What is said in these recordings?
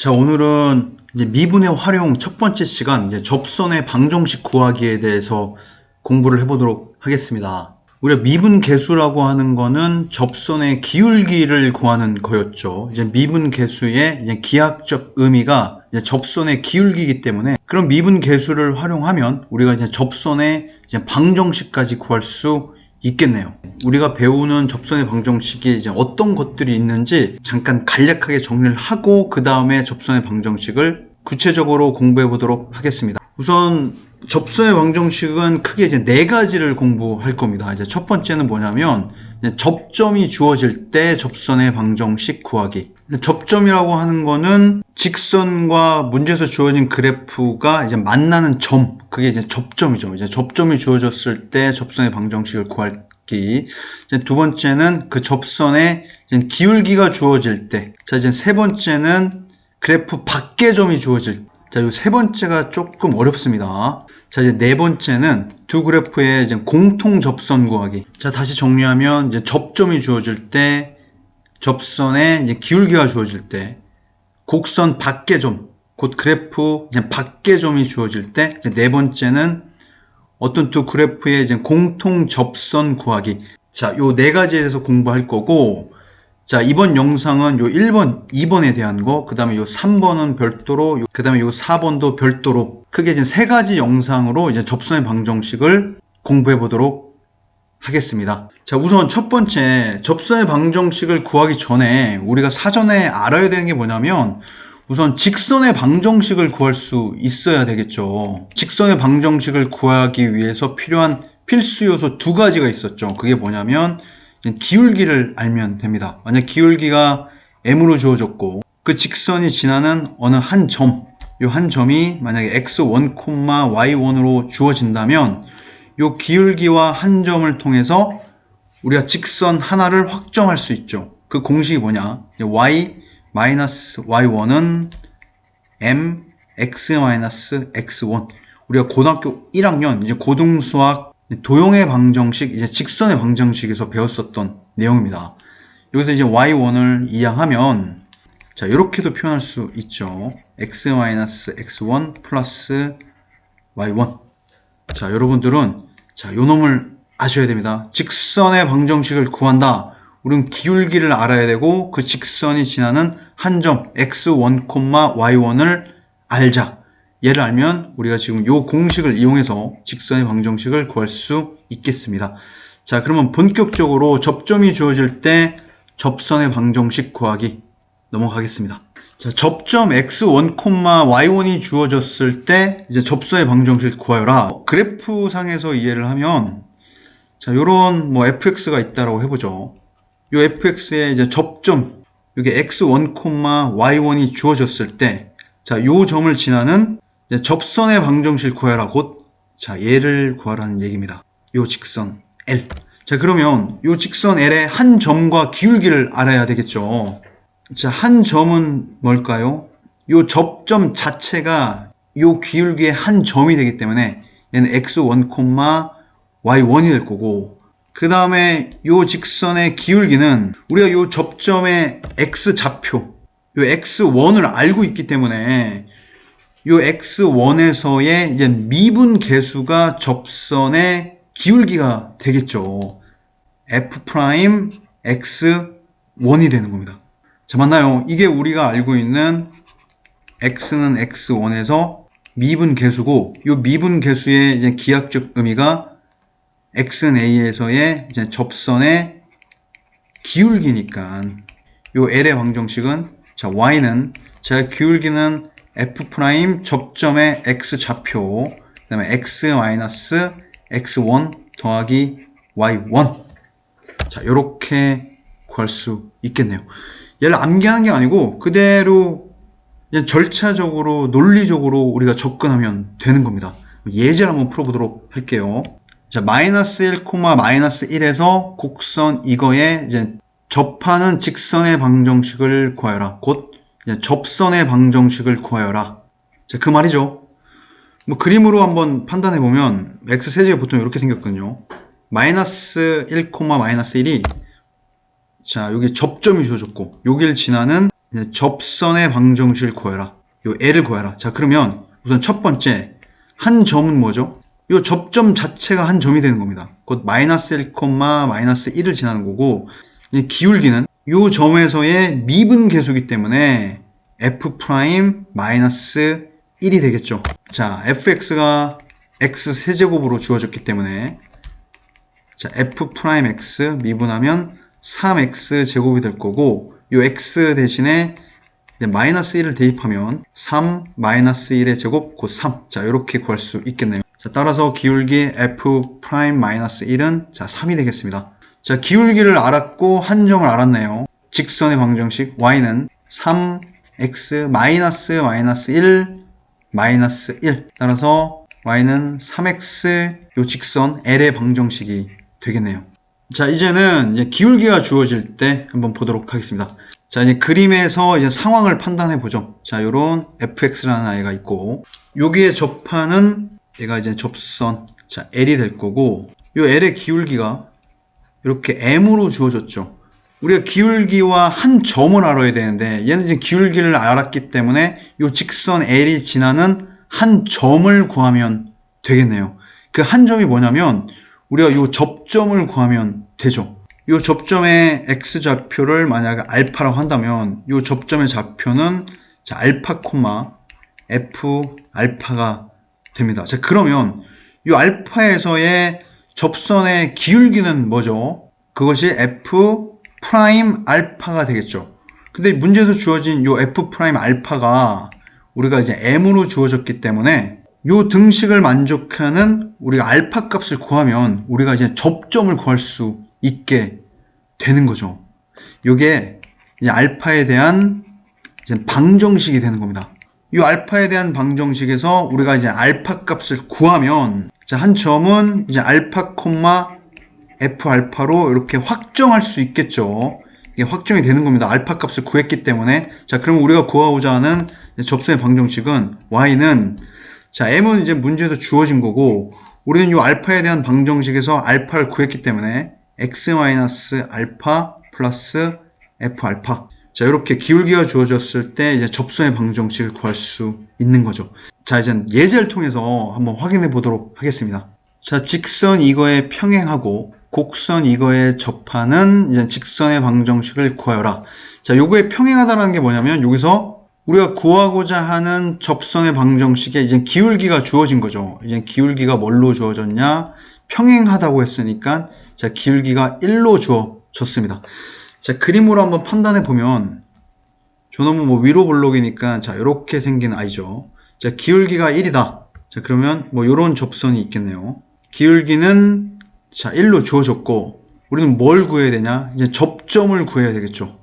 자, 오늘은 이제 미분의 활용 첫 번째 시간, 이제 접선의 방정식 구하기에 대해서 공부를 해보도록 하겠습니다. 우리가 미분 계수라고 하는 거는 접선의 기울기를 구하는 거였죠. 이제 미분 계수의 이제 기하학적 의미가 이제 접선의 기울기이기 때문에 그런 미분 계수를 활용하면 우리가 이제 접선의 이제 방정식까지 구할 수 있겠네요. 우리가 배우는 접선의 방정식이 이제 어떤 것들이 있는지 잠깐 간략하게 정리를 하고 그 다음에 접선의 방정식을 구체적으로 공부해 보도록 하겠습니다. 우선 접선의 방정식은 크게 이제 네 가지를 공부할 겁니다. 이제 첫 번째는 뭐냐면 접점이 주어질 때 접선의 방정식 구하기. 접점이라고 하는 거는 직선과 문제에서 주어진 그래프가 이제 만나는 점, 그게 이제 접점이죠. 이제 접점이 주어졌을 때 접선의 방정식을 구하기. 이제 두 번째는 그 접선의 기울기가 주어질 때. 자, 이제 세 번째는 그래프 밖의 점이 주어질 때. 자, 이 세 번째가 조금 어렵습니다. 자, 이제 네 번째는 두 그래프의 이제 공통 접선 구하기. 자, 다시 정리하면 이제 접점이 주어질 때, 접선의 이제 기울기가 주어질 때, 곡선 밖의 점, 곧 그래프 이제 밖의 점이 주어질 때, 이제 네 번째는 어떤 두 그래프의 이제 공통 접선 구하기. 자, 요 네 가지에 대해서 공부할 거고, 자, 이번 영상은 요 1번, 2번에 대한 거, 그 다음에 요 3번은 별도로, 그 다음에 요 4번도 별도로, 크게 이제 세 가지 영상으로 이제 접선의 방정식을 공부해 보도록 하겠습니다. 자, 우선 첫 번째, 접선의 방정식을 구하기 전에 우리가 사전에 알아야 되는 게 뭐냐면, 우선 직선의 방정식을 구할 수 있어야 되겠죠. 직선의 방정식을 구하기 위해서 필요한 필수 요소 두 가지가 있었죠. 그게 뭐냐면, 기울기를 알면 됩니다. 만약 기울기가 m으로 주어졌고 그 직선이 지나는 어느 한 점, 이 한 점이 만약에 x1, y1으로 주어진다면 이 기울기와 한 점을 통해서 우리가 직선 하나를 확정할 수 있죠. 그 공식이 뭐냐? y-y1은 m x-x1. 우리가 고등학교 1학년 이제 고등수학 도형의 방정식, 이제 직선의 방정식에서 배웠었던 내용입니다. 여기서 이제 y1을 이항하면, 자, 이렇게도 표현할 수 있죠. x-x1 플러스 y1. 자, 여러분들은, 자, 요 놈을 아셔야 됩니다. 직선의 방정식을 구한다. 우리는 기울기를 알아야 되고, 그 직선이 지나는 한 점, x1, y1을 알자. 얘를 알면 우리가 지금 이 공식을 이용해서 직선의 방정식을 구할 수 있겠습니다. 자, 그러면 본격적으로 접점이 주어질 때 접선의 방정식 구하기 넘어가겠습니다. 자, 접점 x1, y1이 주어졌을 때 이제 접선의 방정식 구하여라. 그래프 상에서 이해를 하면, 자, 요런 뭐 fx가 있다라고 해보죠. 요 fx의 이제 접점, 여기 x1, y1이 주어졌을 때, 자, 요 점을 지나는 접선의 방정식 구하라. 곧, 자, 얘를 구하라는 얘기입니다. 요 직선 L. 자, 그러면 요 직선 L의 한 점과 기울기를 알아야 되겠죠. 자, 한 점은 뭘까요? 요 접점 자체가 요 기울기의 한 점이 되기 때문에 얘는 x1, y1이 될 거고, 그 다음에 요 직선의 기울기는 우리가 요 접점의 x좌표, 요 x1을 알고 있기 때문에 요 x1에서의 이제 미분 계수가 접선의 기울기가 되겠죠. f' x1이 되는 겁니다. 자, 맞나요? 이게 우리가 알고 있는 x는 x1에서 미분 계수고, 요 미분 계수의 이제 기하학적 의미가 x는 a에서의 이제 접선의 기울기니까, 요 l의 방정식은, 자, y는, 자, 기울기는 f' 접점의 x좌표, 그 다음에 x-x1 더하기 y1. 자, 요렇게 구할 수 있겠네요. 얘를 암기하는 게 아니고 그대로 그냥 절차적으로 논리적으로 우리가 접근하면 되는 겁니다. 예제를 한번 풀어보도록 할게요. 자, 마이너스 1, 마이너스 1에서 곡선 이거에 이제 접하는 직선의 방정식을 구하여라. 곧 접선의 방정식을 구하여라. 자, 그 말이죠. 뭐 그림으로 한번 판단해 보면 x 세제가 보통 이렇게 생겼거든요. 마이너스 1, 마이너스 1이, 자, 여기 접점이 주어졌고 여기를 지나는 이제 접선의 방정식을 구해라. 요 L을 구해라. 자, 그러면 우선 첫 번째 한 점은 뭐죠? 요 접점 자체가 한 점이 되는 겁니다. 곧 마이너스 1, 마이너스 1을 지나는 거고, 이제 기울기는 요 점에서의 미분 계수기 때문에 f 프라임 마이너스 1이 되겠죠. 자, fx가 x 세제곱으로 주어졌기 때문에 자, f 프라임 x 미분하면 3x 제곱이 될 거고, 요 x 대신에 마이너스 1을 대입하면 3 마이너스 1의 제곱 곧 3. 자, 이렇게 구할 수 있겠네요. 자, 따라서 기울기 f 프라임 마이너스 1은 자, 3이 되겠습니다. 자, 기울기를 알았고 한 점을 알았네요. 직선의 방정식 y는 3x 마이너스 1 마이너스 1. 따라서 y는 3x 요 직선 L의 방정식이 되겠네요. 자, 이제는 이제 기울기가 주어질 때 한번 보도록 하겠습니다. 자, 이제 그림에서 이제 상황을 판단해 보죠. 자, 요런 fx라는 아이가 있고, 여기에 접하는 얘가 이제 접선, 자, L이 될 거고, 요 L의 기울기가 이렇게 m으로 주어졌죠. 우리가 기울기와 한 점을 알아야 되는데, 얘는 이제 기울기를 알았기 때문에 요 직선 L이 지나는 한 점을 구하면 되겠네요. 그 한 점이 뭐냐면, 우리가 요 접점을 구하면 되죠. 이 접점의 x좌표를 만약에 알파라고 한다면 이 접점의 좌표는 자, 알파 콤마 f 알파가 됩니다. 자, 그러면 이 알파에서의 접선의 기울기는 뭐죠? 그것이 f 프라임 알파가 되겠죠. 근데 문제에서 주어진 이 f 프라임 알파가 우리가 이제 m으로 주어졌기 때문에 이 등식을 만족하는 우리가 알파 값을 구하면 우리가 이제 접점을 구할 수 있게 되는 거죠. 이게 이제 알파에 대한 이제 방정식이 되는 겁니다. 이 알파에 대한 방정식에서 우리가 이제 알파 값을 구하면 자, 한 점은 이제 알파 콤마 f 알파로 이렇게 확정할 수 있겠죠. 이게 확정이 되는 겁니다. 알파 값을 구했기 때문에. 자, 그럼 우리가 구하고자 하는 접선의 방정식은 y는 자, m은 이제 문제에서 주어진 거고, 우리는 이 알파에 대한 방정식에서 알파를 구했기 때문에 x-알파 플러스 f알파. 자, 이렇게 기울기가 주어졌을 때 이제 접선의 방정식을 구할 수 있는 거죠. 자, 이제 예제를 통해서 한번 확인해 보도록 하겠습니다. 자, 직선 이거에 평행하고 곡선 이거에 접하는 이제 직선의 방정식을 구하여라. 자, 요거에 평행하다라는 게 뭐냐면 여기서 우리가 구하고자 하는 접선의 방정식에 이제 기울기가 주어진 거죠. 이제 기울기가 뭘로 주어졌냐? 평행하다고 했으니까 자, 기울기가 1로 주어졌습니다. 자, 그림으로 한번 판단해 보면 저놈은 뭐 위로 볼록이니까 자, 이렇게 생긴 아이죠. 자, 기울기가 1이다. 자, 그러면 뭐 이런 접선이 있겠네요. 기울기는 자, 1로 주어졌고 우리는 뭘 구해야 되냐? 이제 접점을 구해야 되겠죠.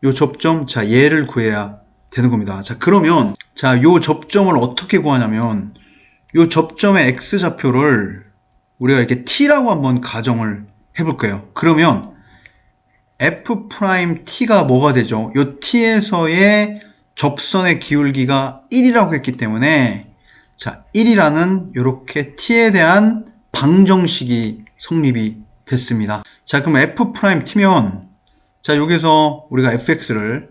요 접점, 자, 얘를 구해야 되는 겁니다. 자, 그러면 자, 요 접점을 어떻게 구하냐면 요 접점의 x좌표를 우리가 이렇게 t라고 한번 가정을 해볼 거예요. 그러면 f 프라임 t가 뭐가 되죠? 요 t에서의 접선의 기울기가 1이라고 했기 때문에 자, 1이라는 이렇게 t에 대한 방정식이 성립이 됐습니다. 자, 그럼 f 프라임 t면 자, 여기서 우리가 fx를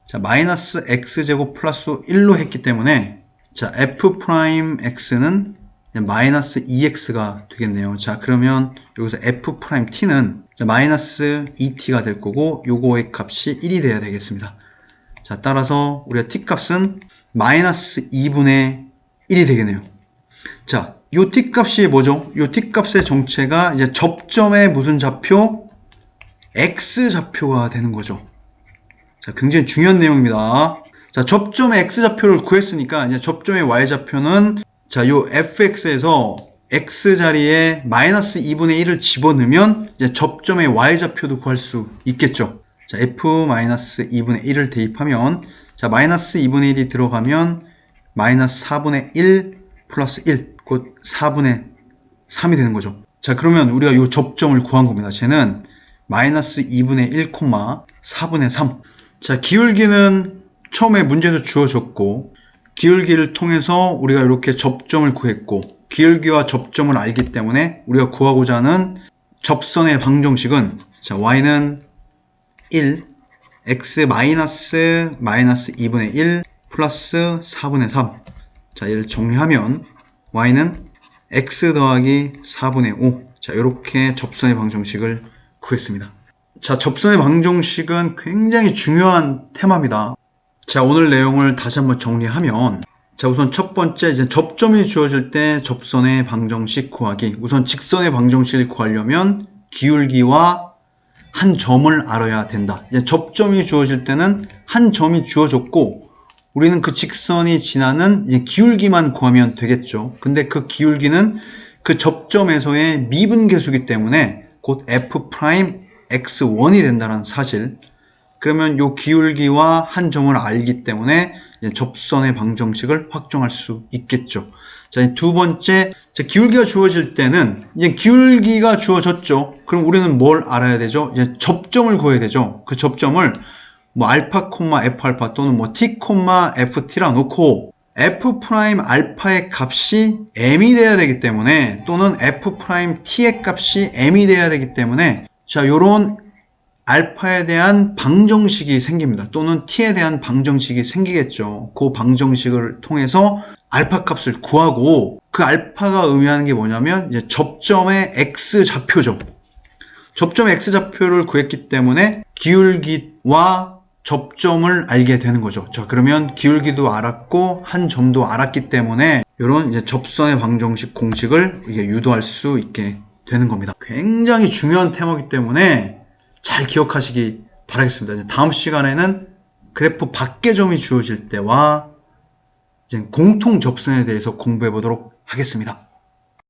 자, 마이너스 x제곱 플러스 1로 했기 때문에 자, f 프라임 x는 마이너스 2x가 되겠네요. 자, 그러면 여기서 f 프라임 t는 자, 마이너스 2t가 될 거고 요거의 값이 1이 돼야 되겠습니다. 자, 따라서 우리가 t 값은 마이너스 2분의 1이 되겠네요. 자, 요 t 값이 뭐죠? 요 t 값의 정체가 이제 접점의 무슨 좌표? x 좌표가 되는 거죠. 자, 굉장히 중요한 내용입니다. 자, 접점의 x좌표를 구했으니까 이제 접점의 y좌표는 자, 요 fx에서 x 자리에 마이너스 2분의 1을 집어넣으면 이제 접점의 y좌표도 구할 수 있겠죠. 자, f 마이너스 2분의 1을 대입하면 자, 마이너스 2분의 1이 들어가면 마이너스 4분의 1 플러스 1, 곧 4분의 3이 되는 거죠. 자, 그러면 우리가 요 접점을 구한 겁니다. 쟤는 마이너스 2분의 1, 4분의 3. 자, 기울기는 처음에 문제에서 주어졌고 기울기를 통해서 우리가 이렇게 접점을 구했고 기울기와 접점을 알기 때문에 우리가 구하고자 하는 접선의 방정식은 자, y는 1, x 마이너스 2분의 1 플러스 4분의 3. 자, 얘를 정리하면 y는 x 더하기 4분의 5. 자, 이렇게 접선의 방정식을 구했습니다. 자, 접선의 방정식은 굉장히 중요한 테마입니다. 자, 오늘 내용을 다시 한번 정리하면, 자, 우선 첫 번째, 이제 접점이 주어질 때 접선의 방정식 구하기. 우선 직선의 방정식을 구하려면 기울기와 한 점을 알아야 된다. 이제 접점이 주어질 때는 한 점이 주어졌고, 우리는 그 직선이 지나는 이제 기울기만 구하면 되겠죠. 근데 그 기울기는 그 접점에서의 미분계수기 때문에 곧 f'x1이 된다는 사실. 그러면 이 기울기와 한 점을 알기 때문에 접선의 방정식을 확정할 수 있겠죠. 자, 두 번째, 자, 기울기가 주어질 때는 이제 기울기가 주어졌죠. 그럼 우리는 뭘 알아야 되죠? 이제 접점을 구해야 되죠. 그 접점을 뭐 알파, f 알파 또는 뭐 t, ft라 놓고 f 프라임 알파의 값이 m이 돼야 되기 때문에 또는 f 프라임 t의 값이 m이 돼야 되기 때문에 자, 요런 알파에 대한 방정식이 생깁니다. 또는 t에 대한 방정식이 생기겠죠. 그 방정식을 통해서 알파 값을 구하고 그 알파가 의미하는 게 뭐냐면 이제 접점의 x좌표죠. 접점의 x좌표를 구했기 때문에 기울기와 접점을 알게 되는 거죠. 자, 그러면 기울기도 알았고 한 점도 알았기 때문에 이런 이제 접선의 방정식 공식을 이게 유도할 수 있게 되는 겁니다. 굉장히 중요한 테마이기 때문에 잘 기억하시기 바라겠습니다. 이제 다음 시간에는 그래프 밖의 점이 주어질 때와 이제 공통 접선에 대해서 공부해 보도록 하겠습니다.